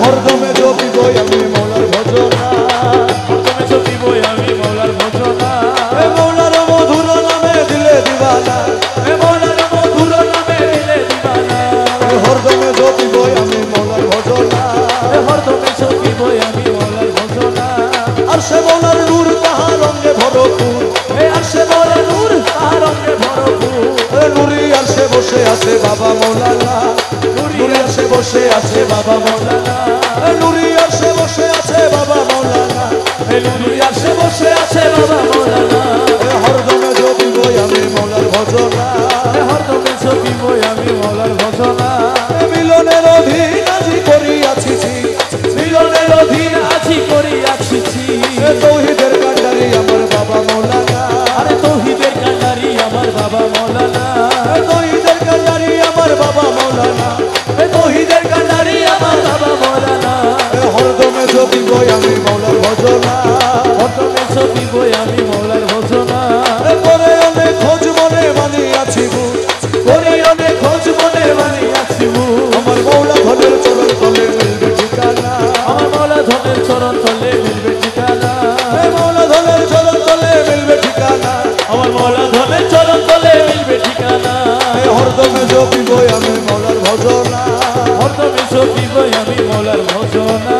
হরদমে জপিব আমি মৌলার ভজনা, হরদমে জপিব আমি মৌলার ভজনা, মৌলার মধুর নামে দিলে দিবানা, মৌলার মধুর নামে দিলে দিবানা, হরদমে জপিব আমি মৌলার ভজনা, হরদমে জপিব আমি মৌলার ভজনা। আর সে মৌলার নূর তাহার রঙে ভরপুর, আর সে মৌলার নূর তাহার রঙে ভরপুর, নুরি আর সে বসে আছে বাবা মৌলানা, নুরি আর সে বসে আছে বাবা মৌলানা, নুরি আর সে বসে আছে বাবা মৌলানা, নুরি আর সে বসে আছে বাবা মৌলানা। হরদমে জপিব আমি মৌলার ভজনা, হরদমে জপিব আমি মৌলার ভজনা, মিলনের অধীন আজি করিয়াছি, মিলনের অধীন আজি করিয়াছি, তৌহিদের কান্ডারি আমার বাবা মৌলানা, আরে তৌহিদের কান্ডারি আমার বাবা মৌলানা, তৌহিদের কান্ডারি আমার বাবা মৌলানা, তৌহিদের কান্ডারি আমার বাবা মৌলানা। হরদমে জপিব আমি মৌলার ভজনা, হরদমে জপিব আমি মৌলার ভজনা, করে অনেক খোঁজ মনে মানিয়াছি, করি অনেক খোঁজ মনে মানিয়াছি, আমার মৌলা ধনের চরণ তলে মিলবে ঠিকানা, আমার মৌলা ধনের চরণ তলে মিলবে ঠিকানা, মৌলা ধনের চরণ তলে মিলবে ঠিকানা, আমার মৌলা ধনের চরণ তলে মিলবে ঠিকানা। হরদমে জপিব আমি মৌলার ভজনা, হরদমে জপিব আমি মৌলার ভজনা।